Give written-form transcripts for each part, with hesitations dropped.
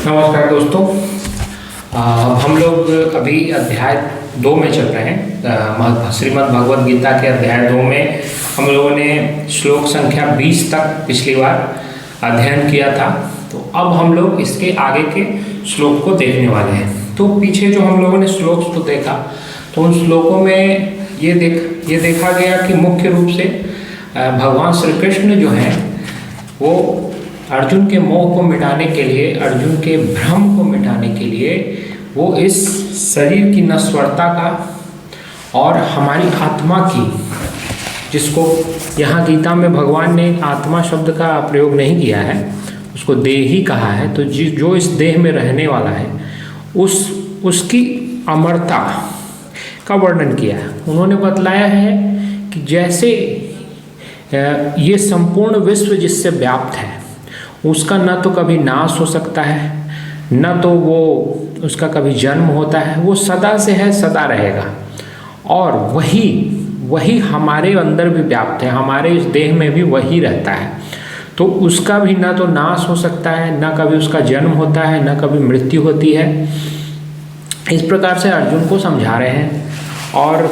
नमस्कार दोस्तों। हम लोग अभी अध्याय 2 में चल रहे हैं। श्रीमद् भगवद गीता के अध्याय 2 में हम लोगों ने श्लोक संख्या 20 तक पिछली बार अध्ययन किया था। तो अब हम लोग इसके आगे के श्लोक को देखने वाले हैं। तो पीछे जो हम लोगों ने श्लोक को देखा तो उन श्लोकों में ये देखा गया कि मुख्य रूप से भगवान श्री कृष्ण जो हैं वो अर्जुन के मोह को मिटाने के लिए, अर्जुन के भ्रम को मिटाने के लिए वो इस शरीर की नश्वरता का और हमारी आत्मा की, जिसको यहाँ गीता में भगवान ने आत्मा शब्द का प्रयोग नहीं किया है, उसको देही कहा है। तो जो इस देह में रहने वाला है उसकी अमरता का वर्णन किया है। उन्होंने बतलाया है कि जैसे ये संपूर्ण विश्व जिससे व्याप्त है उसका न तो कभी नाश हो सकता है, न तो वो उसका कभी जन्म होता है, वो सदा से है, सदा रहेगा। और वही हमारे अंदर भी व्याप्त है, हमारे इस देह में भी वही रहता है। तो उसका भी न तो नाश हो सकता है, न कभी उसका जन्म होता है, न कभी मृत्यु होती है। इस प्रकार से अर्जुन को समझा रहे हैं और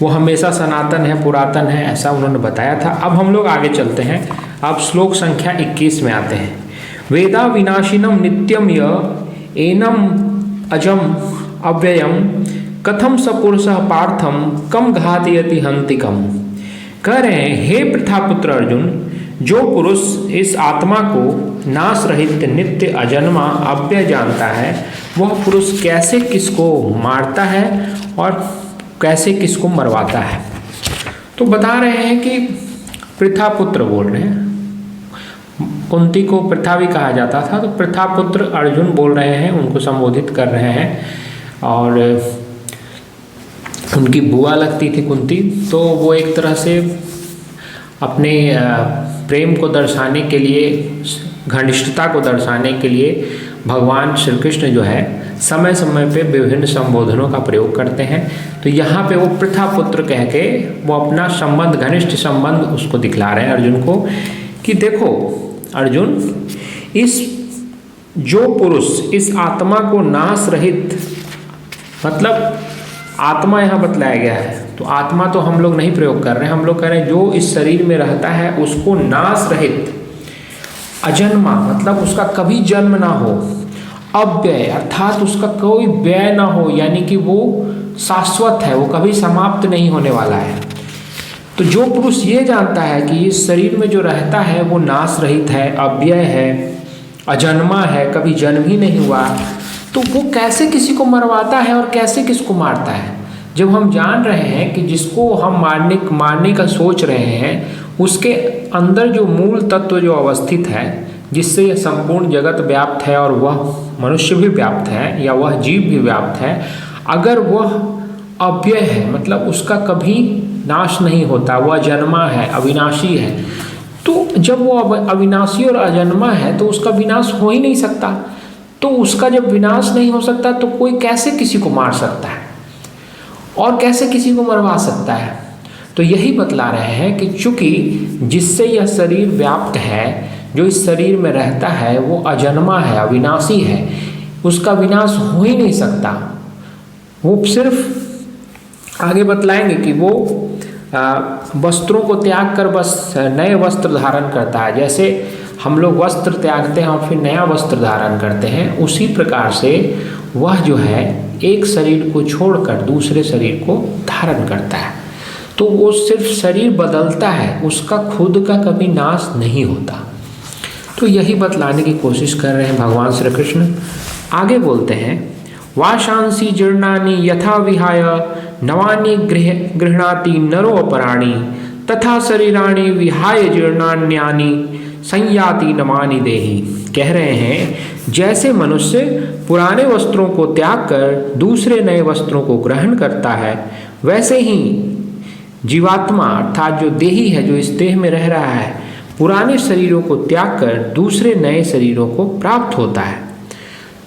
वो हमेशा सनातन है, पुरातन है, ऐसा उन्होंने बताया था। अब हम लोग आगे चलते हैं। अब श्लोक संख्या 21 में आते हैं। वेदा विनाशिनम नित्यम य एनम अजम अव्ययम कथम सपुरुषः पार्थम कम घातयति हंतिकम। कह रहे हैं, हे पृथापुत्र अर्जुन, जो पुरुष इस आत्मा को नाश रहित नित्य अजन्मा अव्यय जानता है, वह पुरुष कैसे किसको मारता है और कैसे किसको मरवाता है। तो बता रहे हैं कि पृथापुत्र बोल रहे हैं। कुंती को पृथा भी कहा जाता था, तो पृथापुत्र अर्जुन बोल रहे हैं, उनको संबोधित कर रहे हैं। और उनकी बुआ लगती थी कुंती, तो वो एक तरह से अपने प्रेम को दर्शाने के लिए, घनिष्ठता को दर्शाने के लिए भगवान श्री कृष्ण जो है समय समय पे विभिन्न संबोधनों का प्रयोग करते हैं। तो यहाँ पे वो पृथापुत्र कह के वो अपना संबंध, घनिष्ठ संबंध उसको दिखला रहे हैं अर्जुन को कि देखो अर्जुन, इस जो पुरुष इस आत्मा को नाश रहित, मतलब आत्मा यहाँ बतलाया गया है, तो आत्मा तो हम लोग नहीं प्रयोग कर रहे हैं, हम लोग कह रहे हैं जो इस शरीर में रहता है उसको नाश रहित, अजन्मा मतलब उसका कभी जन्म ना हो, अव्यय अर्थात उसका कोई व्यय ना हो, यानी कि वो शाश्वत है, वो कभी समाप्त नहीं होने वाला है। तो जो पुरुष ये जानता है कि इस शरीर में जो रहता है वो नाश रहित है, अव्यय है, अजन्मा है, कभी जन्म ही नहीं हुआ, तो वो कैसे किसी को मरवाता है और कैसे किसको मारता है। जब हम जान रहे हैं कि जिसको हम मारने का सोच रहे हैं उसके अंदर जो मूल तत्व जो अवस्थित है, जिससे यह संपूर्ण जगत व्याप्त है और वह मनुष्य भी व्याप्त है या वह जीव भी व्याप्त है, अगर वह अव्यय है मतलब उसका कभी नाश नहीं होता, वह जन्मा है, अविनाशी है, तो जब वो अविनाशी और अजन्मा है तो उसका विनाश हो ही नहीं सकता। तो उसका जब विनाश नहीं हो सकता तो कोई कैसे किसी को मार सकता है और कैसे किसी को मरवा सकता है। तो यही बतला रहे हैं कि चूंकि जिससे यह शरीर व्याप्त है, जो इस शरीर में रहता है वो अजन्मा है, अविनाशी है, उसका विनाश हो ही नहीं सकता। वो सिर्फ आगे बतलाएंगे कि वो वस्त्रों को त्याग कर बस नए वस्त्र धारण करता है। जैसे हम लोग वस्त्र त्यागते हैं और फिर नया वस्त्र धारण करते हैं, उसी प्रकार से वह जो है एक शरीर को छोड़कर दूसरे शरीर को धारण करता है। तो वो सिर्फ शरीर बदलता है, उसका खुद का कभी नाश नहीं होता। तो यही बतलाने की कोशिश कर रहे हैं भगवान श्री कृष्ण। आगे बोलते हैं, वाशांसी जीर्णानि यथा विहाय नवानि गृह्णाति नरो अपराणि तथा शरीराणि विहाय जीर्णान्यानि संयाति नवानि देहि। कह रहे हैं, जैसे मनुष्य पुराने वस्त्रों को त्याग कर दूसरे नए वस्त्रों को ग्रहण करता है, वैसे ही जीवात्मा अर्थात जो देही है, जो इस देह में रह रहा है, पुराने शरीरों को त्याग कर दूसरे नए शरीरों को प्राप्त होता है।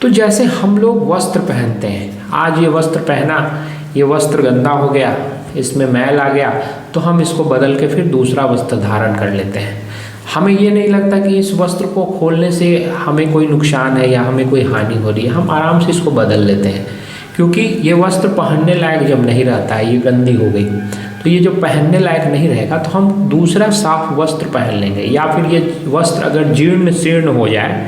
तो जैसे हम लोग वस्त्र पहनते हैं, आज ये वस्त्र पहना, ये वस्त्र गंदा हो गया, इसमें मैल आ गया, तो हम इसको बदल के फिर दूसरा वस्त्र धारण कर लेते हैं। हमें ये नहीं लगता कि इस वस्त्र को खोलने से हमें कोई नुकसान है या हमें कोई हानि हो रही है, हम आराम से इसको बदल लेते हैं, क्योंकि ये वस्त्र पहनने लायक जब नहीं रहता है, ये गंदी हो गई, तो ये जो पहनने लायक नहीं रहेगा तो हम दूसरा साफ वस्त्र पहन लेंगे। या फिर ये वस्त्र अगर जीर्ण शीर्ण हो जाए,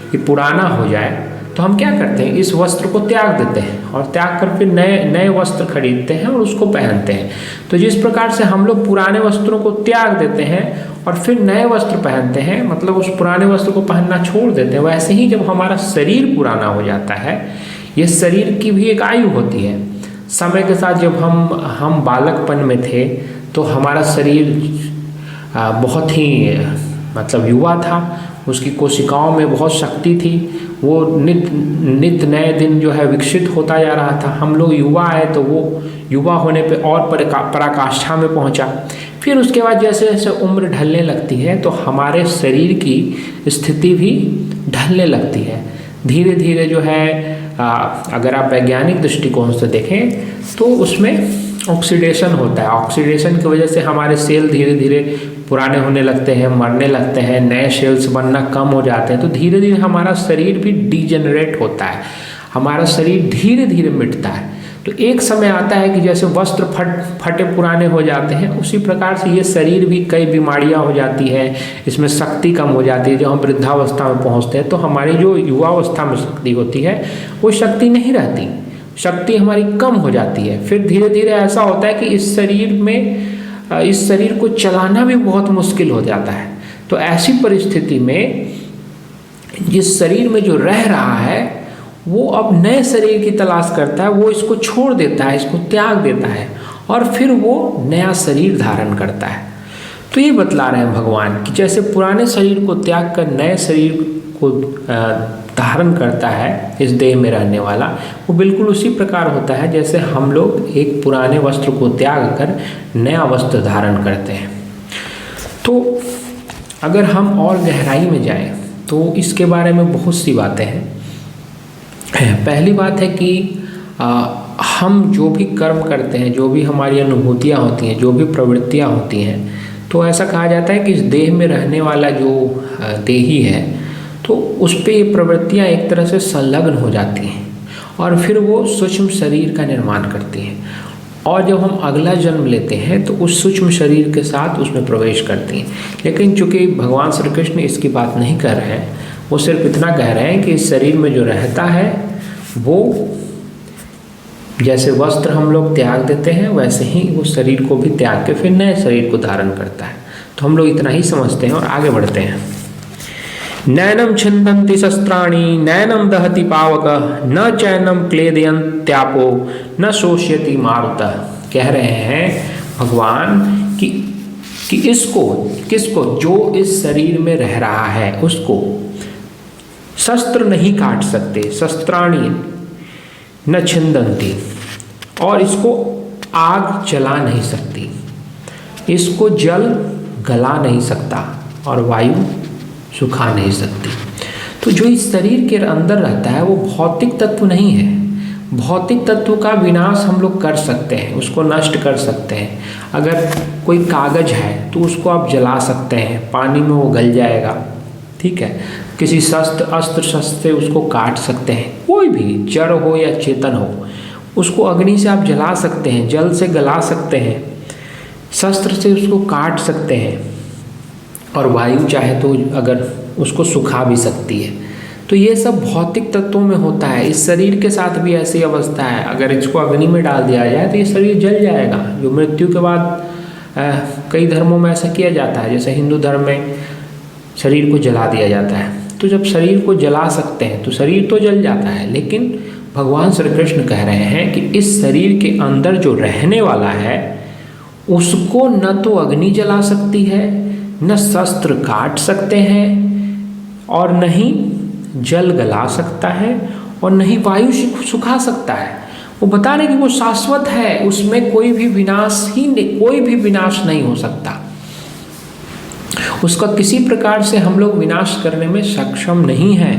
ये पुराना हो जाए, तो हम क्या करते हैं, इस वस्त्र को त्याग देते हैं और त्याग कर फिर नए नए वस्त्र खरीदते हैं और उसको पहनते हैं। तो जिस प्रकार से हम लोग पुराने वस्त्रों को त्याग देते हैं और फिर नए वस्त्र पहनते हैं, मतलब उस पुराने वस्त्र को पहनना छोड़ देते हैं, वैसे ही जब हमारा शरीर पुराना हो जाता है, ये शरीर की भी एक आयु होती है। समय के साथ जब हम बालकपन में थे तो हमारा शरीर बहुत ही मतलब युवा था, उसकी कोशिकाओं में बहुत शक्ति थी, वो नित नए दिन जो है विकसित होता जा रहा था। हम लोग युवा आए तो वो युवा होने पे और पराकाष्ठा में पहुंचा। फिर उसके बाद जैसे जैसे उम्र ढलने लगती है तो हमारे शरीर की स्थिति भी ढलने लगती है। धीरे धीरे जो है अगर आप वैज्ञानिक दृष्टिकोण से देखें तो उसमें ऑक्सीडेशन होता है। ऑक्सीडेशन की वजह से हमारे सेल धीरे धीरे पुराने होने लगते हैं, मरने लगते हैं, नए सेल्स बनना कम हो जाते हैं। तो धीरे धीरे हमारा शरीर भी डिजेनरेट होता है, हमारा शरीर धीरे धीरे मिटता है। तो एक समय आता है कि जैसे वस्त्र फटे पुराने हो जाते हैं, उसी प्रकार से ये शरीर भी कई बीमारियां हो जाती है, इसमें शक्ति कम हो जाती है। जब हम वृद्धावस्था में पहुंचते हैं तो हमारी जो युवावस्था में शक्ति होती है वो शक्ति नहीं रहती, शक्ति हमारी कम हो जाती है। फिर धीरे धीरे ऐसा होता है कि इस शरीर को चलाना भी बहुत मुश्किल हो जाता है। तो ऐसी परिस्थिति में जिस शरीर में जो रह रहा है वो अब नए शरीर की तलाश करता है, वो इसको छोड़ देता है, इसको त्याग देता है और फिर वो नया शरीर धारण करता है। तो ये बतला रहे हैं भगवान कि जैसे पुराने शरीर को त्याग कर नए शरीर को धारण करता है इस देह में रहने वाला, वो बिल्कुल उसी प्रकार होता है जैसे हम लोग एक पुराने वस्त्र को त्याग कर नया वस्त्र धारण करते हैं। तो अगर हम और गहराई में जाएं तो इसके बारे में बहुत सी बातें हैं। पहली बात है कि हम जो भी कर्म करते हैं, जो भी हमारी अनुभूतियाँ होती हैं, जो भी प्रवृत्तियाँ होती हैं, तो ऐसा कहा जाता है कि इस देह में रहने वाला जो देही है तो उस पर ये प्रवृत्तियाँ एक तरह से संलग्न हो जाती हैं और फिर वो सूक्ष्म शरीर का निर्माण करती हैं। और जब हम अगला जन्म लेते हैं तो उस सूक्ष्म शरीर के साथ उसमें प्रवेश करती हैं। लेकिन चूँकि भगवान श्री कृष्ण इसकी बात नहीं कर रहे हैं, वो सिर्फ इतना कह रहे हैं कि इस शरीर में जो रहता है वो जैसे वस्त्र हम लोग त्याग देते हैं वैसे ही वो शरीर को भी त्याग के फिर नए शरीर को धारण करता है। तो हम लोग इतना ही समझते हैं और आगे बढ़ते हैं। नैनम छिन्दन्ति शस्त्राणि नैनम दहति पावक न चैनम क्लेदयन्त्यापो न शोष्यति मारुतः। कह रहे हैं भगवान कि इसको किसको, जो इस शरीर में रह रहा है उसको शस्त्र नहीं काट सकते, शस्त्राणि न छिन्दन्ति, और इसको आग जला नहीं सकती, इसको जल गला नहीं सकता और वायु सुखा नहीं सकती। तो जो इस शरीर के अंदर रहता है वो भौतिक तत्व नहीं है। भौतिक तत्व का विनाश हम लोग कर सकते हैं, उसको नष्ट कर सकते हैं। अगर कोई कागज है तो उसको आप जला सकते हैं, पानी में वो गल जाएगा, ठीक है। किसी अस्त्र शस्त्र से उसको काट सकते हैं, कोई भी जड़ हो या चेतन हो, उसको अग्नि से आप जला सकते हैं, जल से गला सकते हैं, शस्त्र से उसको काट सकते हैं और वायु चाहे तो अगर उसको सुखा भी सकती है। तो ये सब भौतिक तत्वों में होता है। इस शरीर के साथ भी ऐसी अवस्था है, अगर इसको अग्नि में डाल दिया जाए तो ये शरीर जल जाएगा। जो मृत्यु के बाद कई धर्मों में ऐसा किया जाता है, जैसे हिंदू धर्म में शरीर को जला दिया जाता है। तो जब शरीर को जला सकते हैं तो शरीर तो जल जाता है, लेकिन भगवान श्री कृष्ण कह रहे हैं कि इस शरीर के अंदर जो रहने वाला है उसको न तो अग्नि जला सकती है, न शस्त्र काट सकते हैं और न ही जल गला सकता है और न ही वायु सुखा सकता है। वो बता रहे कि वो शाश्वत है, उसमें कोई भी विनाश नहीं हो सकता। उसका किसी प्रकार से हम लोग विनाश करने में सक्षम नहीं हैं।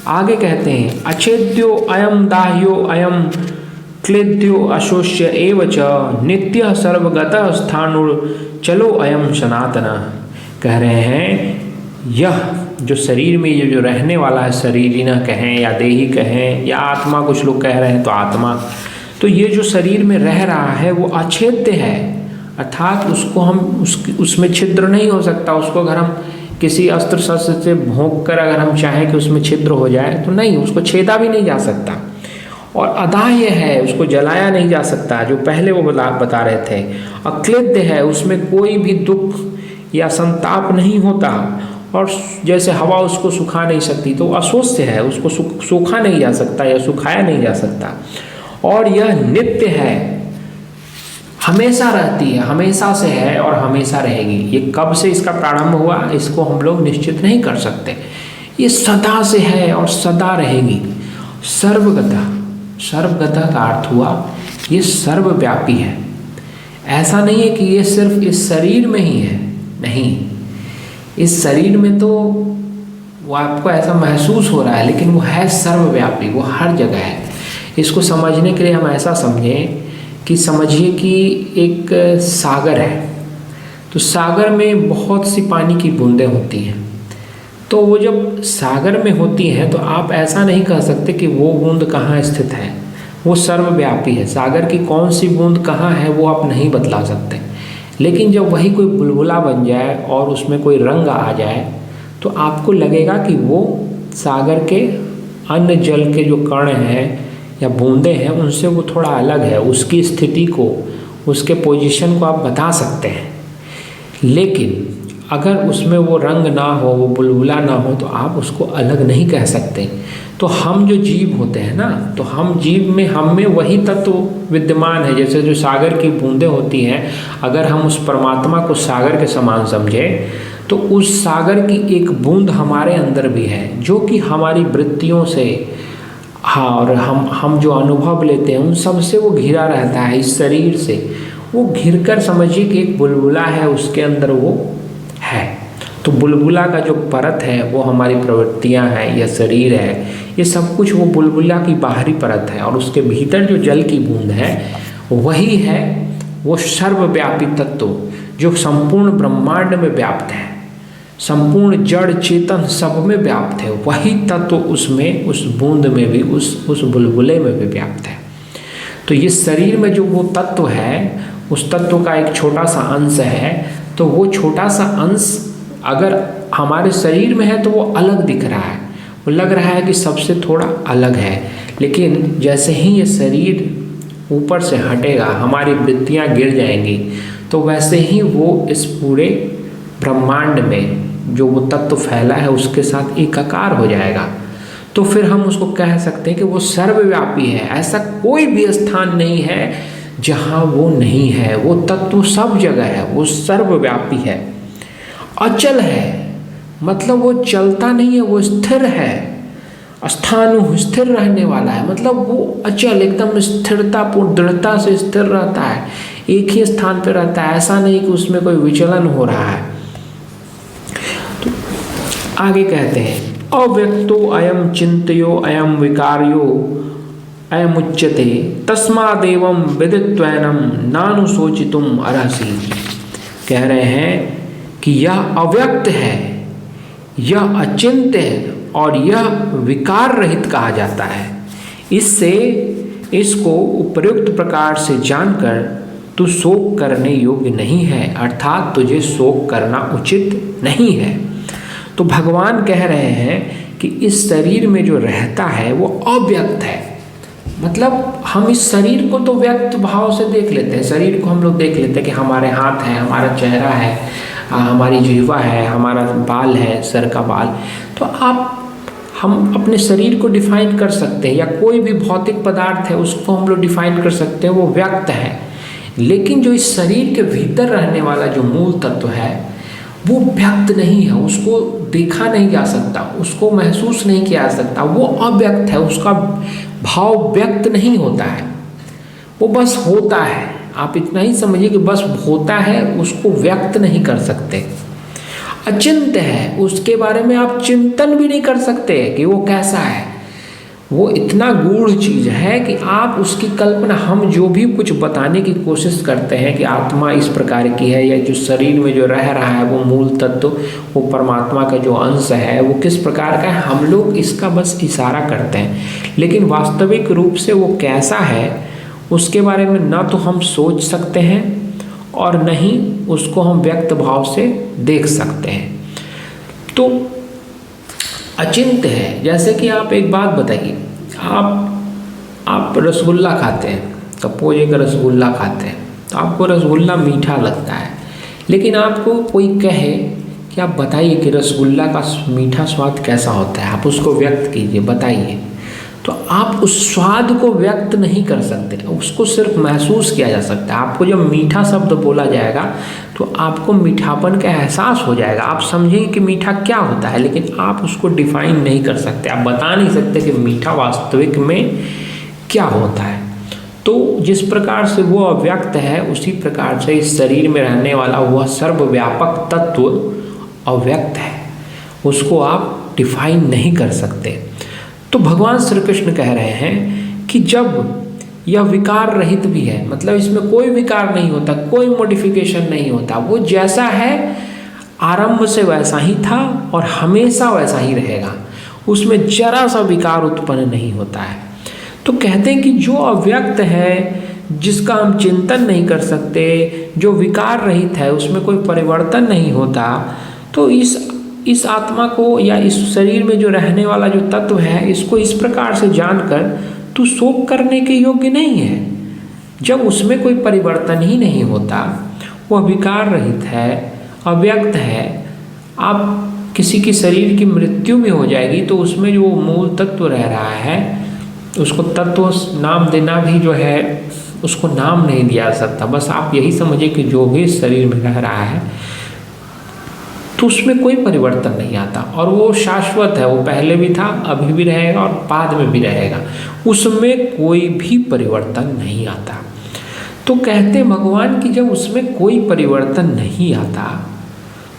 आगे कहते हैं अछेद्यो अयम दाह्यो अयम क्लेद्यो अशोष्य एव च नित्यः सर्वगतः स्थाणुर् चलो अयम सनातन। कह रहे हैं यह जो शरीर में ये जो रहने वाला है, शरीर न कहें या देही कहें या आत्मा, कुछ लोग कह रहे हैं तो आत्मा, तो ये जो शरीर में रह रहा है वो अछेद्य है, अर्थात उसको हम उसमें छिद्र नहीं हो सकता। उसको अगर हम किसी अस्त्र शस्त्र से भोंक कर अगर हम चाहें कि उसमें छिद्र हो जाए तो नहीं, उसको छेदा भी नहीं जा सकता। और अदाह्य है, उसको जलाया नहीं जा सकता, जो पहले वो बता रहे थे। अक्लेद्य है, उसमें कोई भी दुख या संताप नहीं होता, और जैसे हवा उसको सुखा नहीं सकती तो अशोष्य है, उसको सूखा नहीं जा सकता या सुखाया नहीं जा सकता। और यह नित्य है, हमेशा रहती है, हमेशा से है और हमेशा रहेगी। ये कब से इसका प्रारंभ हुआ इसको हम लोग निश्चित नहीं कर सकते। ये सदा से है और सदा रहेगी। सर्वगता, सर्वगता का अर्थ हुआ ये सर्वव्यापी है। ऐसा नहीं है कि ये सिर्फ इस शरीर में ही है, नहीं, इस शरीर में तो वो आपको ऐसा महसूस हो रहा है, लेकिन वो है सर्वव्यापी, वो हर जगह है। इसको समझने के लिए हम ऐसा समझें कि समझिए कि एक सागर है, तो सागर में बहुत सी पानी की बूंदें होती हैं। तो वो जब सागर में होती हैं तो आप ऐसा नहीं कह सकते कि वो बूंद कहाँ स्थित है, वो सर्वव्यापी है। सागर की कौन सी बूंद कहाँ है वो आप नहीं बतला सकते। लेकिन जब वही कोई बुलबुला बन जाए और उसमें कोई रंग आ जाए तो आपको लगेगा कि वो सागर के अन्य जल के जो कण हैं या बूंदें हैं उनसे वो थोड़ा अलग है, उसकी स्थिति को, उसके पोजीशन को आप बता सकते हैं। लेकिन अगर उसमें वो रंग ना हो, वो बुलबुला ना हो, तो आप उसको अलग नहीं कह सकते। तो हम जो जीव होते हैं ना, तो हम जीव में, हम में वही तत्व विद्यमान है। जैसे जो सागर की बूंदें होती हैं, अगर हम उस परमात्मा को सागर के समान समझें तो उस सागर की एक बूंद हमारे अंदर भी है, जो कि हमारी वृत्तियों से, हाँ, और हम जो अनुभव लेते हैं उन सब से वो घिरा रहता है। इस शरीर से वो घिर कर समझिए कि एक बुलबुला है, उसके अंदर वो है। तो बुलबुला का जो परत है वो हमारी प्रवृत्तियां हैं या शरीर है, ये सब कुछ वो बुलबुला की बाहरी परत है। और उसके भीतर जो जल की बूंद है वही है वो सर्वव्यापी तत्व जो संपूर्ण ब्रह्मांड में व्याप्त है, संपूर्ण जड़ चेतन सब में व्याप्त है। वही तत्व उसमें, उस बूंद में भी, उस बुलबुले में भी व्याप्त है। तो ये शरीर में जो वो तत्व है, उस तत्व का एक छोटा सा अंश है। तो वो छोटा सा अंश अगर हमारे शरीर में है तो वो अलग दिख रहा है, वो लग रहा है कि सबसे थोड़ा अलग है। लेकिन जैसे ही ये शरीर ऊपर से हटेगा, हमारी वृत्तियाँ गिर जाएंगी, तो वैसे ही वो इस पूरे ब्रह्मांड में जो वो तत्व फैला है उसके साथ एकाकार हो जाएगा। तो फिर हम उसको कह सकते हैं कि वो सर्वव्यापी है। ऐसा कोई भी स्थान नहीं है जहाँ वो नहीं है, वो तत्व सब जगह है, वो सर्वव्यापी है। अचल है, मतलब वो चलता नहीं है, वो स्थिर है, स्थानु स्थिर रहने वाला है। मतलब वो अचल, एकदम स्थिरता पूर्ण दृढ़ता से स्थिर रहता है, एक ही स्थान पर रहता है। ऐसा नहीं कि उसमें कोई विचलन हो रहा है। तो आगे कहते हैं अव्यक्तो अयम चिंतयो अयम विकार्यो अयमुच्यते तस्मादेवं विदित्वैनं नानुशोचितुम अर्हसि। कह रहे हैं कि यह अव्यक्त है, यह अचिंत्य है और यह विकार रहित कहा जाता है। इससे इसको उपयुक्त प्रकार से जानकर तू शोक करने योग्य नहीं है, अर्थात तुझे शोक करना उचित नहीं है। तो भगवान कह रहे हैं कि इस शरीर में जो रहता है वो अव्यक्त है। मतलब हम इस शरीर को तो व्यक्त भाव से देख लेते हैं, शरीर को हम लोग देख लेते हैं कि हमारे हाथ है, हमारा चेहरा है, हमारी जिह्वा है, हमारा बाल है, सर का बाल। तो हम अपने शरीर को डिफाइन कर सकते हैं, या कोई भी भौतिक पदार्थ है उसको हम लोग डिफाइन कर सकते हैं, वो व्यक्त है। लेकिन जो इस शरीर के भीतर रहने वाला जो मूल तत्व है वो व्यक्त नहीं है, उसको देखा नहीं जा सकता, उसको महसूस नहीं किया जा सकता, वो अव्यक्त है, उसका भाव व्यक्त नहीं होता है, वो बस होता है। आप इतना ही समझिए कि बस होता है, उसको व्यक्त नहीं कर सकते। अचिंत्य है, उसके बारे में आप चिंतन भी नहीं कर सकते कि वो कैसा है। वो इतना गूढ़ चीज़ है कि आप उसकी कल्पना, हम जो भी कुछ बताने की कोशिश करते हैं कि आत्मा इस प्रकार की है, या जो शरीर में जो रह रहा है वो मूल तत्व, वो परमात्मा का जो अंश है वो किस प्रकार का है, हम लोग इसका बस इशारा करते हैं। लेकिन वास्तविक रूप से वो कैसा है उसके बारे में ना तो हम सोच सकते हैं और न ही उसको हम व्यक्त भाव से देख सकते हैं। तो अचिंत्य है। जैसे कि आप एक बात बताइए, आप रसगुल्ला खाते हैं, सपोज एक रसगुल्ला खाते हैं, तो आपको रसगुल्ला मीठा लगता है, लेकिन आपको कोई कहे कि आप बताइए कि रसगुल्ला का मीठा स्वाद कैसा होता है, आप उसको व्यक्त कीजिए, बताइए, तो आप उस स्वाद को व्यक्त नहीं कर सकते, उसको सिर्फ महसूस किया जा सकता है। आपको जब मीठा शब्द बोला जाएगा तो आपको मीठापन का एहसास हो जाएगा, आप समझेंगे कि मीठा क्या होता है, लेकिन आप उसको डिफाइन नहीं कर सकते, आप बता नहीं सकते कि मीठा वास्तविक में क्या होता है। तो जिस प्रकार से वो अव्यक्त है, उसी प्रकार से इस शरीर में रहने वाला वह सर्वव्यापक तत्व अव्यक्त है, उसको आप डिफाइन नहीं कर सकते। तो भगवान श्री कृष्ण कह रहे हैं कि जब यह विकार रहित भी है, मतलब इसमें कोई विकार नहीं होता, कोई मॉडिफिकेशन नहीं होता, वो जैसा है आरंभ से वैसा ही था और हमेशा वैसा ही रहेगा, उसमें जरा सा विकार उत्पन्न नहीं होता है। तो कहते हैं कि जो अव्यक्त है, जिसका हम चिंतन नहीं कर सकते, जो विकार रहित है, उसमें कोई परिवर्तन नहीं होता, तो इस आत्मा को या इस शरीर में जो रहने वाला जो तत्व है, इसको इस प्रकार से जानकर तू शोक करने के योग्य नहीं है। जब उसमें कोई परिवर्तन ही नहीं होता, वह विकार रहित है, अव्यक्त है, आप किसी की शरीर की मृत्यु भी हो जाएगी तो उसमें जो मूल तत्व रह रहा है, उसको तत्व नाम देना भी जो है उसको नाम नहीं दिया जा सकता। बस आप यही समझिए कि जो भी शरीर में रह रहा है तो उसमें कोई परिवर्तन नहीं आता और वो शाश्वत है, वो पहले भी था, अभी भी रहेगा और बाद में भी रहेगा, उसमें कोई भी परिवर्तन नहीं आता। तो कहते भगवान कि जब उसमें कोई परिवर्तन नहीं आता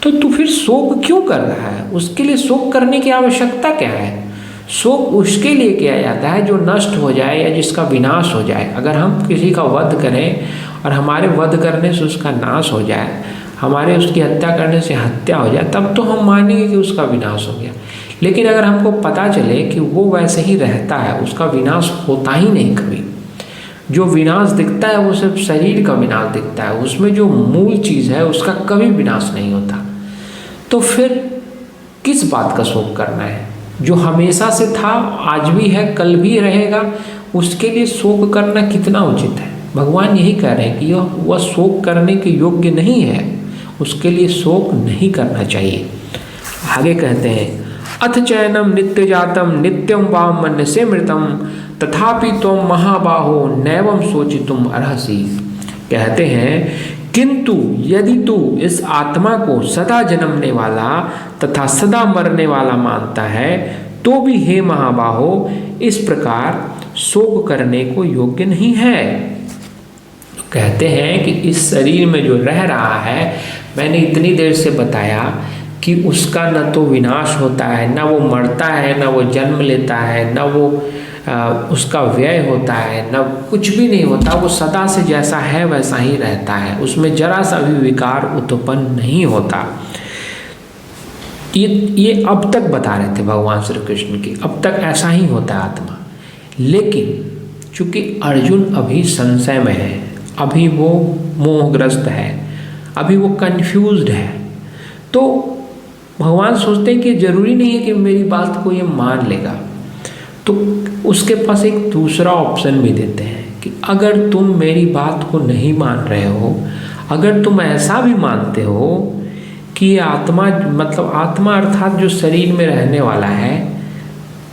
तो तू फिर शोक क्यों कर रहा है, उसके लिए शोक करने की आवश्यकता क्या है। शोक उसके लिए किया जाता है जो नष्ट हो जाए या जिसका विनाश हो जाए। अगर हम किसी का वध करें और हमारे वध करने से उसका नाश हो जाए, हमारे उसकी हत्या करने से हत्या हो जाए, तब तो हम मानेंगे कि उसका विनाश हो गया। लेकिन अगर हमको पता चले कि वो वैसे ही रहता है, उसका विनाश होता ही नहीं कभी, जो विनाश दिखता है वो सिर्फ शरीर का विनाश दिखता है, उसमें जो मूल चीज़ है उसका कभी विनाश नहीं होता, तो फिर किस बात का शोक करना है। जो हमेशा से था, आज भी है, कल भी रहेगा, उसके लिए शोक करना कितना उचित है। भगवान यही कह रहे हैं कि वह शोक करने के योग्य नहीं है, उसके लिए शोक नहीं करना चाहिए। आगे कहते हैं, अथ चैनम नित्य जातम नित्यम वाम मन से मृतम तथापि तुम महाबाहो नैवम सोचितुम अर्हसि। कहते हैं किंतु यदि तू इस आत्मा को सदा जन्मने वाला तथा सदा मरने वाला मानता है तो भी हे महाबाहो इस प्रकार शोक करने को योग्य नहीं है। कहते हैं कि इस शरीर में जो रह रहा है, मैंने इतनी देर से बताया कि उसका न तो विनाश होता है, न वो मरता है, न वो जन्म लेता है, न वो उसका व्यय होता है, न कुछ भी नहीं होता, वो सदा से जैसा है वैसा ही रहता है, उसमें जरा सा भी विकार उत्पन्न नहीं होता। ये अब तक बता रहे थे भगवान श्री कृष्ण की, अब तक ऐसा ही होता है आत्मा। लेकिन चूंकि अर्जुन अभी संशय में है, अभी वो मोहग्रस्त है, अभी वो कंफ्यूज्ड है, तो भगवान सोचते हैं कि ज़रूरी नहीं है कि मेरी बात को ये मान लेगा, तो उसके पास एक दूसरा ऑप्शन भी देते हैं कि अगर तुम मेरी बात को नहीं मान रहे हो, अगर तुम ऐसा भी मानते हो कि आत्मा, मतलब आत्मा अर्थात जो शरीर में रहने वाला है,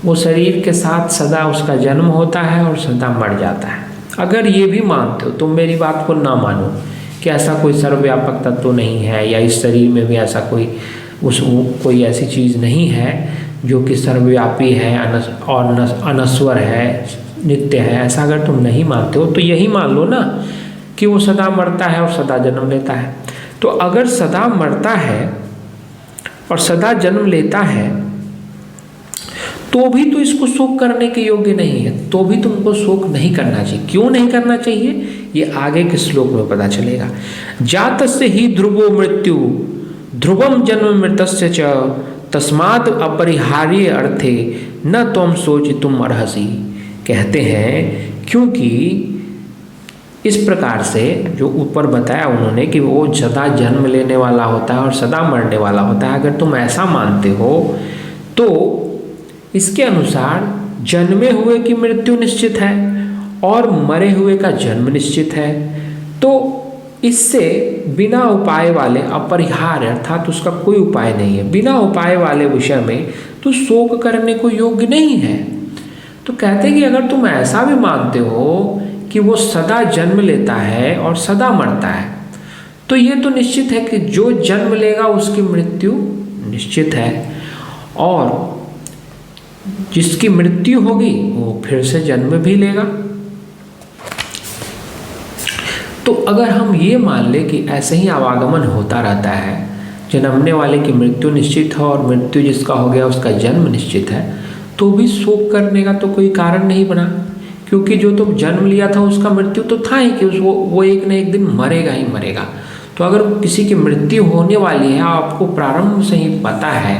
वो शरीर के साथ सदा उसका जन्म होता है और सदा मर जाता है, अगर ये भी मानते हो, तुम मेरी बात को ना मानो कि ऐसा कोई सर्वव्यापक तत्व नहीं है, या इस शरीर में भी ऐसा कोई ऐसी चीज़ नहीं है जो कि सर्वव्यापी है और अनश्वर है, नित्य है, ऐसा अगर तुम नहीं मानते हो तो यही मान लो ना कि वो सदा मरता है और सदा जन्म लेता है। तो अगर सदा मरता है और सदा जन्म लेता है तो भी तो इसको शोक करने के योग्य नहीं है, तो भी तुमको शोक नहीं करना चाहिए। क्यों नहीं करना चाहिए, ये आगे के श्लोक में पता चलेगा। जातस्य ही ध्रुवो मृत्यु ध्रुवम जन्म मृतस्य च तस्मात् अपरिहार्य अर्थे न त्वं शोचितुम अर्हसि। कहते हैं क्योंकि इस प्रकार से जो ऊपर बताया उन्होंने कि वो सदा जन्म लेने वाला होता है और सदा मरने वाला होता है, अगर तुम ऐसा मानते हो तो इसके अनुसार जन्मे हुए की मृत्यु निश्चित है और मरे हुए का जन्म निश्चित है। तो इससे बिना उपाय वाले अपरिहार्य अर्थात उसका कोई उपाय नहीं है, बिना उपाय वाले विषय में तो शोक करने को योग्य नहीं है। तो कहते हैं कि अगर तुम ऐसा भी मानते हो कि वो सदा जन्म लेता है और सदा मरता है, तो ये तो निश्चित है कि जो जन्म लेगा उसकी मृत्यु निश्चित है, और जिसकी मृत्यु होगी वो फिर से जन्म भी लेगा। तो अगर हम ये मान ले कि ऐसे ही आवागमन होता रहता है, जन्मने वाले की मृत्यु निश्चित है और मृत्यु जिसका हो गया उसका जन्म निश्चित है, तो भी शोक करने का तो कोई कारण नहीं बना, क्योंकि जो तुम जन्म लिया था उसका मृत्यु तो था ही कि वो एक न एक दिन मरेगा ही मरेगा। तो अगर किसी की मृत्यु होने वाली है, आपको प्रारंभ से ही पता है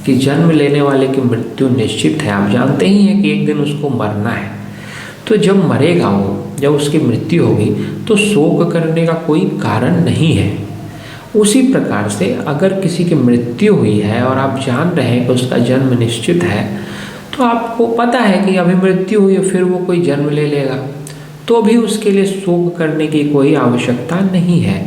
कि जन्म लेने वाले की मृत्यु निश्चित है, आप जानते ही हैं कि एक दिन उसको मरना है, तो जब मरेगा वो, जब उसकी मृत्यु होगी तो शोक करने का कोई कारण नहीं है। उसी प्रकार से अगर किसी की मृत्यु हुई है और आप जान रहे हैं कि उसका जन्म निश्चित है, तो आपको पता है कि अभी मृत्यु हुई है, फिर वो कोई जन्म ले लेगा, तो भी उसके लिए शोक करने की कोई आवश्यकता नहीं है।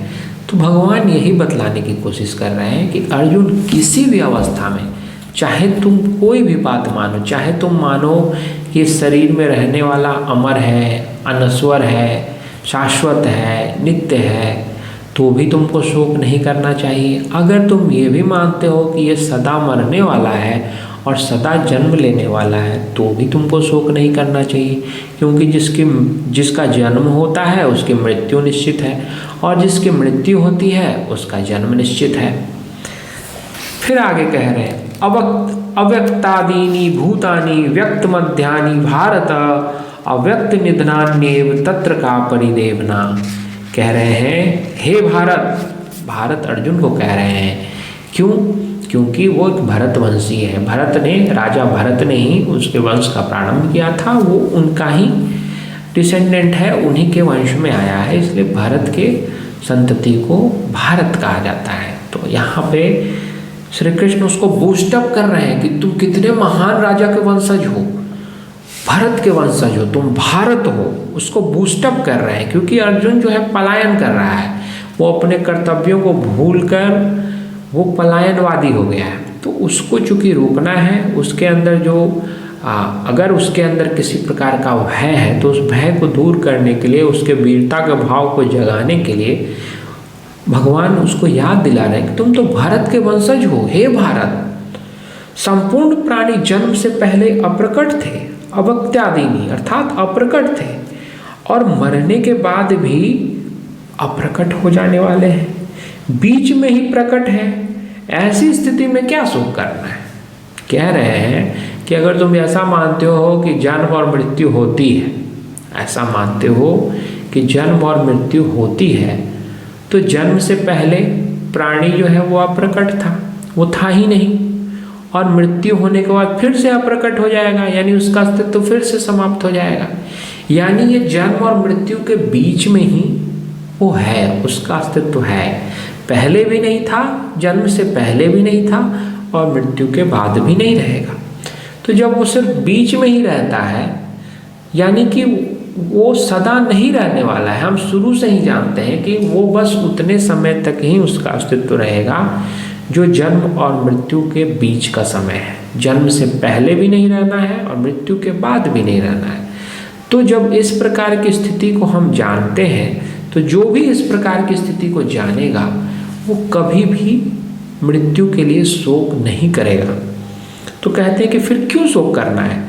तो भगवान यही बतलाने की कोशिश कर रहे हैं कि अर्जुन किसी भी अवस्था में, चाहे तुम कोई भी बात मानो, चाहे तुम मानो कि शरीर में रहने वाला अमर है, अनश्वर है, शाश्वत है, नित्य है, तो भी तुमको शोक नहीं करना चाहिए। अगर तुम ये भी मानते हो कि ये सदा मरने वाला है और सदा जन्म लेने वाला है, तो भी तुमको शोक नहीं करना चाहिए, क्योंकि जिसका जन्म होता है उसकी मृत्यु निश्चित है और जिसकी मृत्यु होती है उसका जन्म निश्चित है। फिर आगे कह रहे हैं अव्यक्तादीनि भूतानि व्यक्त मध्यानि भारत अव्यक्त निधनान्येव तत्र का परिदेवना। कह रहे हैं हे भारत अर्जुन को कह रहे हैं, क्यों? क्योंकि वो एक भरतवंशी है, राजा भरत ने ही उसके वंश का प्रारंभ किया था, वो उनका ही डिसेंडेंट है, उन्हीं के वंश में आया है, इसलिए भरत के संतति को भारत कहा जाता है। तो यहाँ पे श्री कृष्ण उसको बूस्टअप कर रहे हैं कि तुम कितने महान राजा के वंशज हो, भरत के वंशज हो, तुम भारत हो, उसको बूस्टअप कर रहे हैं। क्योंकि अर्जुन जो है पलायन कर रहा है, वो अपने कर्तव्यों को भूलकर वो पलायनवादी हो गया है, तो उसको चूँकि रोकना है, उसके अंदर जो अगर उसके अंदर किसी प्रकार का भय है तो उस भय को दूर करने के लिए, उसके वीरता के भाव को जगाने के लिए भगवान उसको याद दिला रहे हैं कि तुम तो भारत के वंशज हो। हे भारत, संपूर्ण प्राणी जन्म से पहले अप्रकट थे, अव्यक्तादीनि अर्थात अप्रकट थे, और मरने के बाद भी अप्रकट हो जाने वाले हैं, बीच में ही प्रकट है। ऐसी स्थिति में क्या शोक करना है? कह रहे हैं कि अगर तुम ऐसा मानते हो कि जन्म और मृत्यु होती है, ऐसा मानते हो कि जन्म और मृत्यु होती है, तो जन्म से पहले प्राणी जो है वो अप्रकट था, वो था ही नहीं, और मृत्यु होने के बाद फिर से अप्रकट हो जाएगा, यानी उसका अस्तित्व फिर से समाप्त हो जाएगा। यानी ये जन्म और मृत्यु के बीच में ही वो है, उसका अस्तित्व है, पहले भी नहीं था, जन्म से पहले भी नहीं था और मृत्यु के बाद भी नहीं रहेगा। तो जब वो सिर्फ बीच में ही रहता है, यानी कि वो सदा नहीं रहने वाला है। हम शुरू से ही जानते हैं कि वो बस उतने समय तक ही उसका अस्तित्व रहेगा जो जन्म और मृत्यु के बीच का समय है। जन्म से पहले भी नहीं रहना है और मृत्यु के बाद भी नहीं रहना है। तो जब इस प्रकार की स्थिति को हम जानते हैं, तो जो भी इस प्रकार की स्थिति को जानेगा वो कभी भी मृत्यु के लिए शोक नहीं करेगा। तो कहते हैं कि फिर क्यों शोक करना है?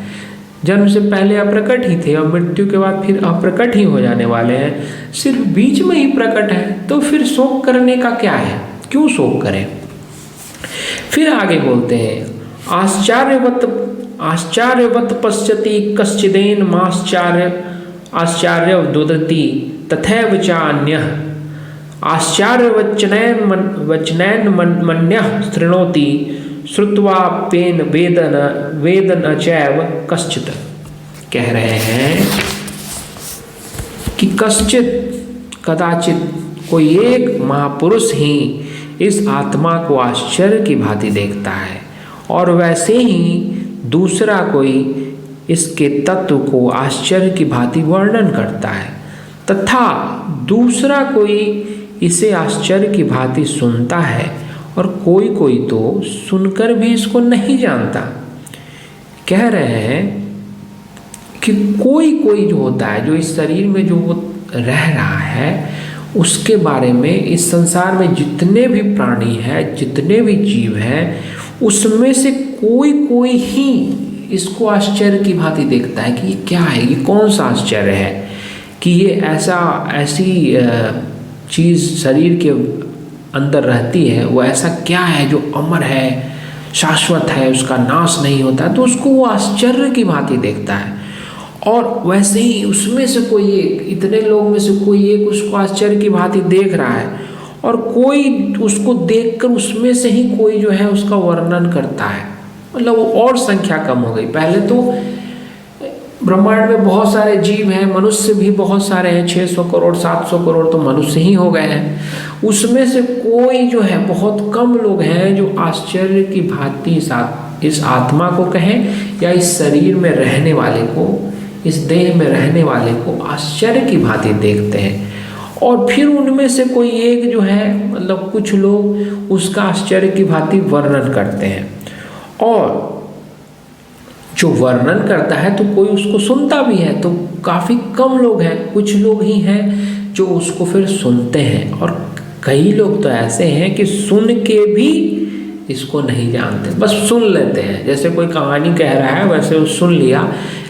जन्म से पहले अप्रकट ही थे और मृत्यु के बाद फिर अप्रकट ही हो जाने वाले हैं, सिर्फ बीच में ही प्रकट है, तो फिर शोक करने का क्या है? क्यों शोक करें? फिर आगे बोलते हैं आश्चर्यवत् पश्यति कश्चिदेन आश्चर्यवदति तथैव चान्यः आश्चर्यवचनैन मन्यः शृणोति श्रुत्वाप्येन वेदन चैव कश्चित्। कह रहे हैं कि कश्चित कदाचित कोई एक महापुरुष ही इस आत्मा को आश्चर्य की भांति देखता है और वैसे ही दूसरा कोई इसके तत्व को आश्चर्य की भांति वर्णन करता है तथा दूसरा कोई इसे आश्चर्य की भांति सुनता है और कोई कोई तो सुनकर भी इसको नहीं जानता। कह रहे हैं कि कोई कोई जो होता है, जो इस शरीर में जो वो रह रहा है, उसके बारे में इस संसार में जितने भी प्राणी हैं, जितने भी जीव हैं, उसमें से कोई कोई ही इसको आश्चर्य की भांति देखता है कि ये क्या है, ये कौन सा आश्चर्य है, कि ये ऐसी चीज़ शरीर के अंदर रहती है, वो ऐसा क्या है जो अमर है, शाश्वत है, उसका नाश नहीं होता, तो उसको वो आश्चर्य की भांति देखता है। और वैसे ही उसमें से कोई एक, इतने लोग में से कोई एक उसको आश्चर्य की भांति देख रहा है और कोई उसको देखकर उसमें से ही कोई जो है उसका वर्णन करता है। मतलब वो और संख्या कम हो गई। पहले तो ब्रह्मांड में बहुत सारे जीव हैं, मनुष्य भी बहुत सारे हैं, 600 करोड़ 700 करोड़ तो मनुष्य ही हो गए हैं। उसमें से कोई जो है बहुत कम लोग हैं जो आश्चर्य की भांति इस आत्मा को कहें या इस शरीर में रहने वाले को, इस देह में रहने वाले को आश्चर्य की भांति देखते हैं। और फिर उनमें से कोई एक जो है, मतलब कुछ लोग उसका आश्चर्य की भांति वर्णन करते हैं, और जो वर्णन करता है तो कोई उसको सुनता भी है, तो काफ़ी कम लोग हैं, कुछ लोग ही हैं जो उसको फिर सुनते हैं। और कई लोग तो ऐसे हैं कि सुन के भी इसको नहीं जानते, बस सुन लेते हैं, जैसे कोई कहानी कह रहा है वैसे वो सुन लिया,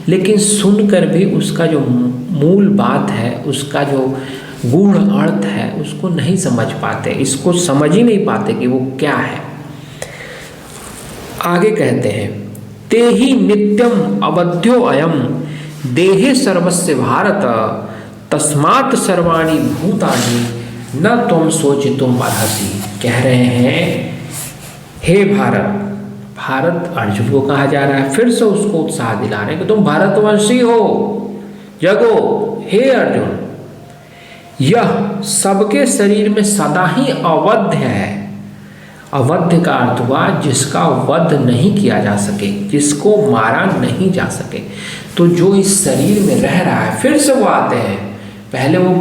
लेकिन सुनकर भी उसका जो मूल बात है, उसका जो गूढ़ अर्थ है, उसको नहीं समझ पाते, इसको समझ ही नहीं पाते कि वो क्या है। आगे कहते हैं, ते ही नित्यम अवध्यो अयम देहे सर्वस्य भारत तस्मात् सर्वाणि भूतानि न तुम सोचितुम अर्हसि। कह रहे हैं, हे भारत, भारत अर्जुन को कहा जा रहा है, फिर से उसको उत्साह दिला रहे हैं कि तुम भारतवंशी हो, जगो हे अर्जुन। यह सबके शरीर में सदा ही अवध्य है। अवध्य का अर्थ हुआ जिसका वध नहीं किया जा सके, जिसको मारा नहीं जा सके। तो जो इस शरीर में रह रहा है, फिर से वो आते हैं, पहले वो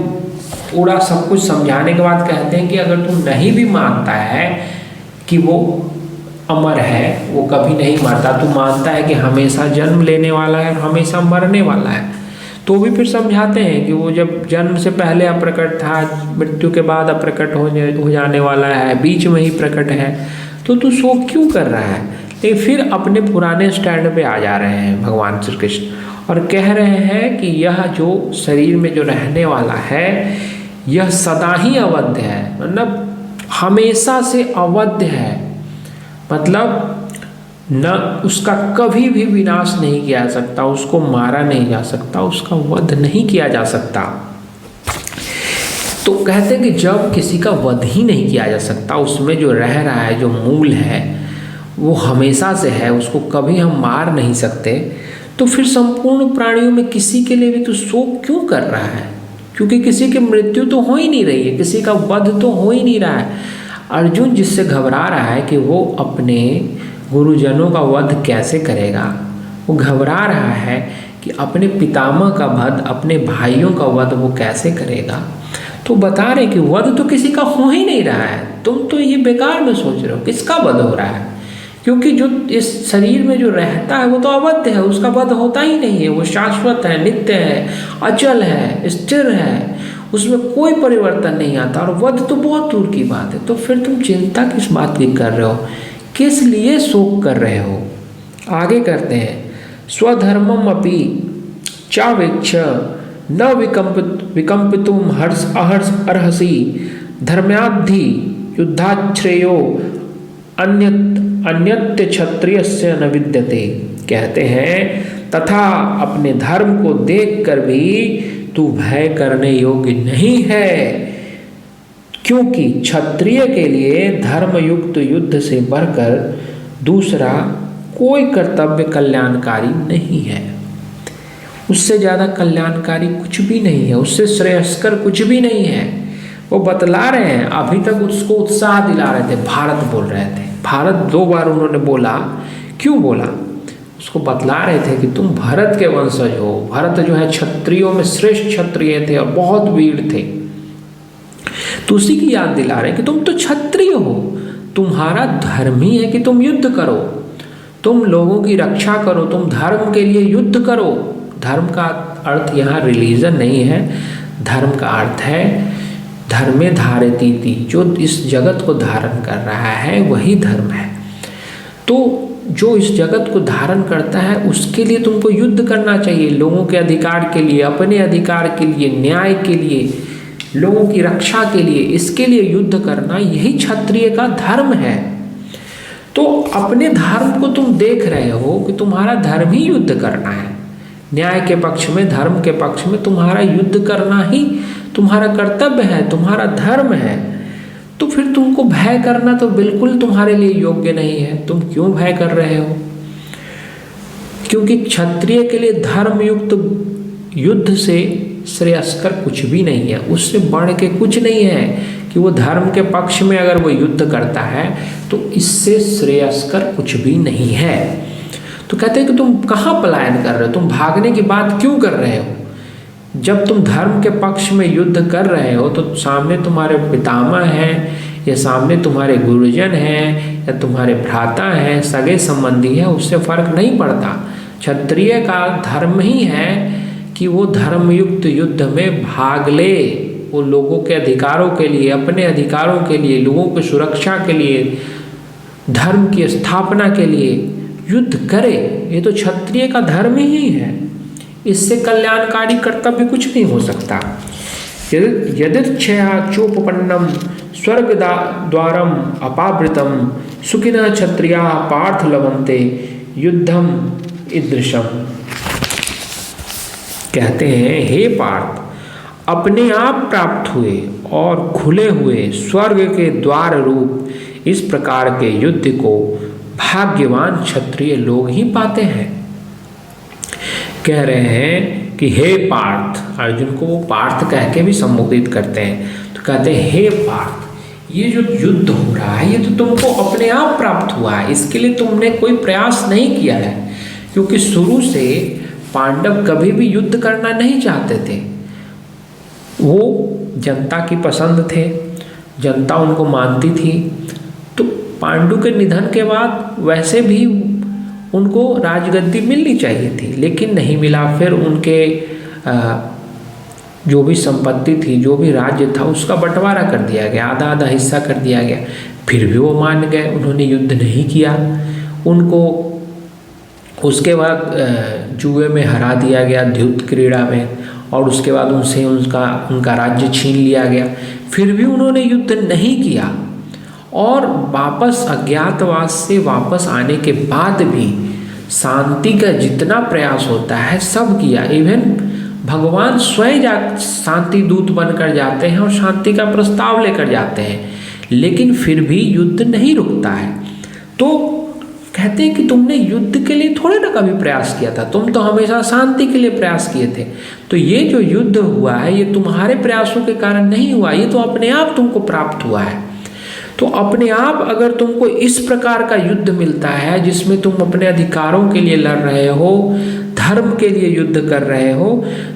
पूरा सब कुछ समझाने के बाद कहते हैं कि अगर तुम नहीं भी मानता है कि वो अमर है, वो कभी नहीं मरता, तू मानता है कि हमेशा जन्म लेने वाला है और हमेशा मरने वाला है, तो भी फिर समझाते हैं कि वो जब जन्म से पहले अप्रकट था, मृत्यु के बाद अप्रकट हो जाने वाला है, बीच में ही प्रकट है, तो तू शोक क्यों कर रहा है। लेकिन फिर अपने पुराने स्टैंड पे आ जा रहे हैं भगवान श्री कृष्ण और कह रहे हैं कि यह जो शरीर में जो रहने वाला है, यह सदा ही अवध्य है, मतलब हमेशा से अवध्य है, मतलब न उसका कभी भी विनाश नहीं किया जा सकता, उसको मारा नहीं जा सकता, उसका वध नहीं किया जा सकता। तो कहते हैं कि जब किसी का वध ही नहीं किया जा सकता, उसमें जो रह रहा है, जो मूल है, वो हमेशा से है, उसको कभी हम मार नहीं सकते, तो फिर संपूर्ण प्राणियों में किसी के लिए भी तो शोक क्यों कर रहा है, क्योंकि किसी की मृत्यु तो हो ही नहीं रही है, किसी का वध तो हो ही नहीं रहा है। अर्जुन जिससे घबरा रहा है कि वो अपने गुरुजनों का वध कैसे करेगा, वो घबरा रहा है कि अपने पितामह का वध, अपने भाइयों का वध वो कैसे करेगा, तो बता रहे कि वध तो किसी का हो ही नहीं रहा है, तुम तो ये बेकार में सोच रहे हो किसका वध हो रहा है, क्योंकि जो इस शरीर में जो रहता है वो तो अवध्य है, उसका वध होता ही नहीं है, वो शाश्वत है, नित्य है, अचल है, स्थिर है, उसमें कोई परिवर्तन नहीं आता, और वध तो बहुत दूर की बात है। तो फिर तुम चिंता किस बात की कर रहे हो, किस लिए शोक कर रहे हो। आगे करते हैं, स्वधर्मम अपि चावेक्ष न विकम्पितुम हर्ष अहर्ष अर्हसि धर्म्याद्धि युद्धाश्रेयो अन्यत्य क्षत्रियस्य न विद्यते। कहते हैं तथा अपने धर्म को देखकर भी तू भय करने योग्य नहीं है, क्योंकि क्षत्रिय के लिए धर्मयुक्त युद्ध से बढ़कर दूसरा कोई कर्तव्य कल्याणकारी नहीं है। उससे ज़्यादा कल्याणकारी कुछ भी नहीं है, उससे श्रेयस्कर कुछ भी नहीं है। वो बतला रहे हैं, अभी तक उसको उत्साह दिला रहे थे, भारत बोल रहे थे, भारत 2 बार उन्होंने बोला। क्यों बोला? उसको बतला रहे थे कि तुम भरत के वंशज हो। भरत जो है क्षत्रियों में श्रेष्ठ क्षत्रिय थे और बहुत वीर थे। तो उसी की याद दिला रहे हैं कि तुम तो क्षत्रिय हो, तुम्हारा धर्म ही है कि तुम युद्ध करो, तुम लोगों की रक्षा करो, तुम धर्म के लिए युद्ध करो। धर्म का अर्थ यहाँ रिलीजन नहीं है, धर्म का अर्थ है धर्मे धारयतीति, जो इस जगत को धारण कर रहा है वही धर्म है। तो जो इस जगत को धारण करता है उसके लिए तुमको युद्ध करना चाहिए, लोगों के अधिकार के लिए, अपने अधिकार के लिए, न्याय के लिए, लोगों की रक्षा के लिए, इसके लिए युद्ध करना, यही क्षत्रिय का धर्म है। तो अपने धर्म को तुम देख रहे हो कि तुम्हारा धर्म ही युद्ध करना है, न्याय के पक्ष में, धर्म के पक्ष में तुम्हारा युद्ध करना ही तुम्हारा कर्तव्य है, तुम्हारा धर्म है। तो फिर तुमको भय करना तो बिल्कुल तुम्हारे लिए योग्य नहीं है। तुम क्यों भय कर रहे हो? क्योंकि क्षत्रिय के लिए धर्मयुक्त युद्ध से श्रेयस्कर कुछ भी नहीं है, उससे बढ़ के कुछ नहीं है कि वो धर्म के पक्ष में अगर वो युद्ध करता है तो इससे श्रेयस्कर कुछ भी नहीं है। तो कहते हैं कि तुम कहाँ पलायन कर रहे हो, तुम भागने की बात क्यों कर रहे हो? जब तुम धर्म के पक्ष में युद्ध कर रहे हो तो सामने तुम्हारे पितामह हैं, या सामने तुम्हारे गुरुजन हैं, या तुम्हारे भ्राता हैं, सगे संबंधी हैं, उससे फर्क नहीं पड़ता। क्षत्रिय का धर्म ही है कि वो धर्मयुक्त युद्ध में भाग ले, वो लोगों के अधिकारों के लिए, अपने अधिकारों के लिए, लोगों की सुरक्षा के लिए, धर्म की स्थापना के लिए युद्ध करे। ये तो क्षत्रिय का धर्म ही है, इससे कल्याणकारी कर्तव्य कुछ नहीं हो सकता। यदिच्छया चोपपन्नम स्वर्ग द्वारम अपावृतम सुखिनः क्षत्रिया पार्थ लभन्ते युद्धम ईदृशम। कहते हैं, हे पार्थ, अपने आप प्राप्त हुए और खुले हुए स्वर्ग के द्वार रूप इस प्रकार के युद्ध को भाग्यवान क्षत्रिय लोग ही पाते हैं। कह रहे हैं कि हे पार्थ, अर्जुन को वो पार्थ कह के भी संबोधित करते हैं। तो कहते हैं, हे पार्थ, ये जो युद्ध हो रहा है ये तो तुमको अपने आप प्राप्त हुआ है, इसके लिए तुमने कोई प्रयास नहीं किया है। क्योंकि शुरू से पांडव कभी भी युद्ध करना नहीं चाहते थे, वो जनता की पसंद थे, जनता उनको मानती थी। तो पांडु के निधन के बाद वैसे भी उनको राजगद्दी मिलनी चाहिए थी, लेकिन नहीं मिला। फिर उनके जो भी संपत्ति थी, जो भी राज्य था, उसका बंटवारा कर दिया गया, आधा आधा हिस्सा कर दिया गया। फिर भी वो मान गए, उन्होंने युद्ध नहीं किया। उनको उसके बाद जुए में हरा दिया गया, द्युत क्रीड़ा में, और उसके बाद उनसे उनका राज्य छीन लिया गया। फिर भी उन्होंने युद्ध नहीं किया, और वापस अज्ञातवास से वापस आने के बाद भी शांति का जितना प्रयास होता है सब किया। इवन भगवान स्वयं शांति दूत बनकर जाते हैं और शांति का प्रस्ताव लेकर जाते हैं, लेकिन फिर भी युद्ध नहीं रुकता है। तो कहते हैं कि तुमने युद्ध के लिए थोड़े ना कभी प्रयास किया था, तुम तो हमेशा शांति के लिए प्रयास किए थे। तो ये जो युद्ध हुआ है ये तुम्हारे प्रयासों के कारण नहीं हुआ, ये तो अपने आप तुमको प्राप्त हुआ है। तो अपने आप अगर तुमको इस प्रकार का युद्ध मिलता है जिसमें तुम अपने अधिकारों के लिए लड़ रहे हो, धर्म के लिए युद्ध कर रहे हो,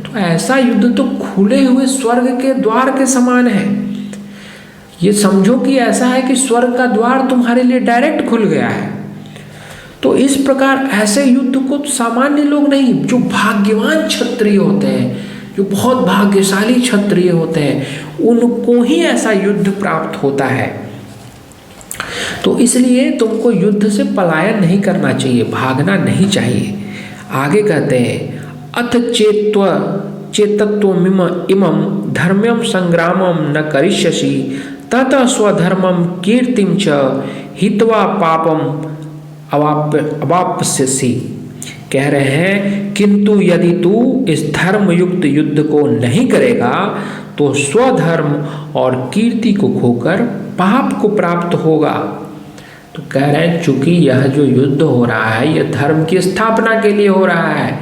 तो ऐसा युद्ध तो खुले हुए स्वर्ग के द्वार के समान है। ये समझो कि ऐसा है कि स्वर्ग का द्वार तुम्हारे लिए डायरेक्ट खुल गया है। तो इस प्रकार ऐसे युद्ध को सामान्य लोग नहीं, जो भाग्यवान क्षत्रिय होते हैं, जो बहुत भाग्यशाली क्षत्रिय होते हैं, उनको ही ऐसा युद्ध प्राप्त होता है। तो इसलिए तुमको युद्ध से पलायन नहीं करना चाहिए, भागना नहीं चाहिए। आगे कहते हैं, अथ चेतत्वमिम इमं धर्म्यं संग्रामं न करिष्यसि ततः स्वधर्मं कीर्तिं च हित्वा पापम अवाप्स्यसि। कह रहे हैं किंतु यदि तू इस धर्म युक्त युद्ध को नहीं करेगा तो स्वधर्म और कीर्ति को खोकर पाप को प्राप्त होगा। तो कह रहे हैं चूंकि यह जो युद्ध हो रहा है यह धर्म की स्थापना के लिए हो रहा है,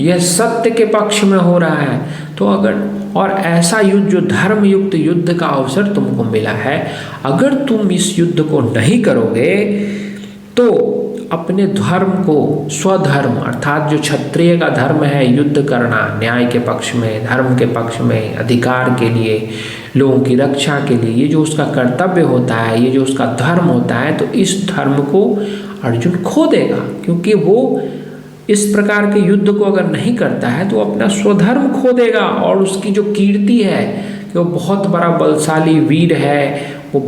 यह सत्य के पक्ष में हो रहा है, तो अगर और ऐसा युद्ध जो धर्म युक्त युद्ध का अवसर तुमको मिला है, अगर तुम इस युद्ध को नहीं करोगे तो अपने धर्म को, स्वधर्म अर्थात जो क्षत्रिय का धर्म है युद्ध करना, न्याय के पक्ष में, धर्म के पक्ष में, अधिकार के लिए, लोगों की रक्षा के लिए, ये जो उसका कर्तव्य होता है, ये जो उसका धर्म होता है, तो इस धर्म को अर्जुन खो देगा। क्योंकि वो इस प्रकार के युद्ध को अगर नहीं करता है तो अपना स्वधर्म खो देगा और उसकी जो कीर्ति है कि वो बहुत बड़ा बलशाली वीर है, वो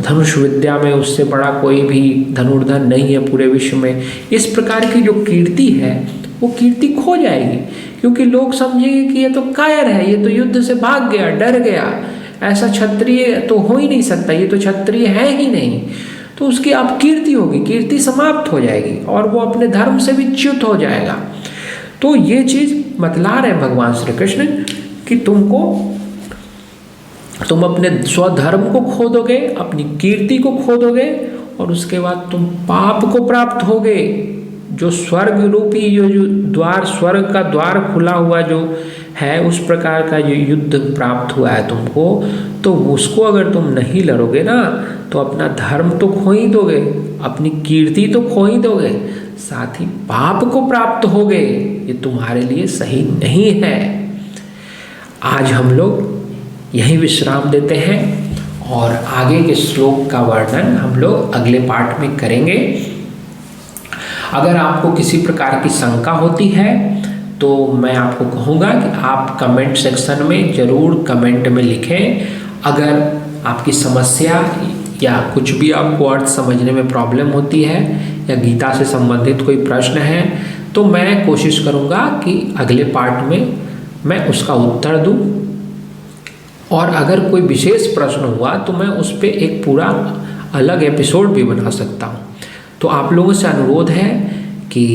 धनुष विद्या में उससे बड़ा कोई भी धनुर्धर नहीं है पूरे विश्व में, इस प्रकार की जो कीर्ति है वो कीर्ति खो जाएगी। क्योंकि लोग समझेंगे कि ये तो कायर है, ये तो युद्ध से भाग गया, डर गया, ऐसा क्षत्रिय तो हो ही नहीं सकता, ये तो क्षत्रिय है ही नहीं। तो उसकी अपकीर्ति होगी, कीर्ति समाप्त हो जाएगी और वो अपने धर्म से भी च्युत हो जाएगा। तो ये चीज़ बतला रहे भगवान श्री कृष्ण कि तुम अपने स्वधर्म को खो दोगे, अपनी कीर्ति को खो दोगे और उसके बाद तुम पाप को प्राप्त होगे। जो स्वर्ग रूपी जो द्वार, स्वर्ग का द्वार खुला हुआ जो है, उस प्रकार का जो युद्ध प्राप्त हुआ है तुमको, तो उसको अगर तुम नहीं लड़ोगे ना तो अपना धर्म तो खो ही दोगे, अपनी कीर्ति तो खो ही दोगे, साथ ही पाप को प्राप्त होगे। ये तुम्हारे लिए सही नहीं है। आज हम लोग यहीं विश्राम देते हैं और आगे के श्लोक का वर्णन हम लोग अगले पार्ट में करेंगे। अगर आपको किसी प्रकार की शंका होती है तो मैं आपको कहूँगा कि आप कमेंट सेक्शन में ज़रूर कमेंट में लिखें। अगर आपकी समस्या या कुछ भी आपको अर्थ समझने में प्रॉब्लम होती है या गीता से संबंधित कोई प्रश्न है तो मैं कोशिश करूँगा कि अगले पार्ट में मैं उसका उत्तर दूँ। और अगर कोई विशेष प्रश्न हुआ तो मैं उस पर एक पूरा अलग एपिसोड भी बना सकता हूँ। तो आप लोगों से अनुरोध है कि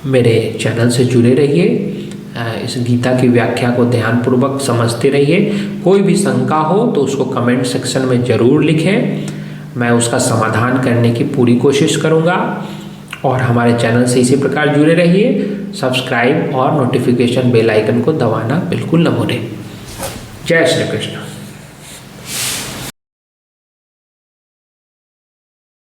मेरे चैनल से जुड़े रहिए, इस गीता की व्याख्या को ध्यानपूर्वक समझते रहिए। कोई भी शंका हो तो उसको कमेंट सेक्शन में ज़रूर लिखें, मैं उसका समाधान करने की पूरी कोशिश करूँगा। और हमारे चैनल से इसी प्रकार जुड़े रहिए, सब्सक्राइब और नोटिफिकेशन बेल आइकन को दबाना बिल्कुल न भूलें। जय श्री कृष्ण।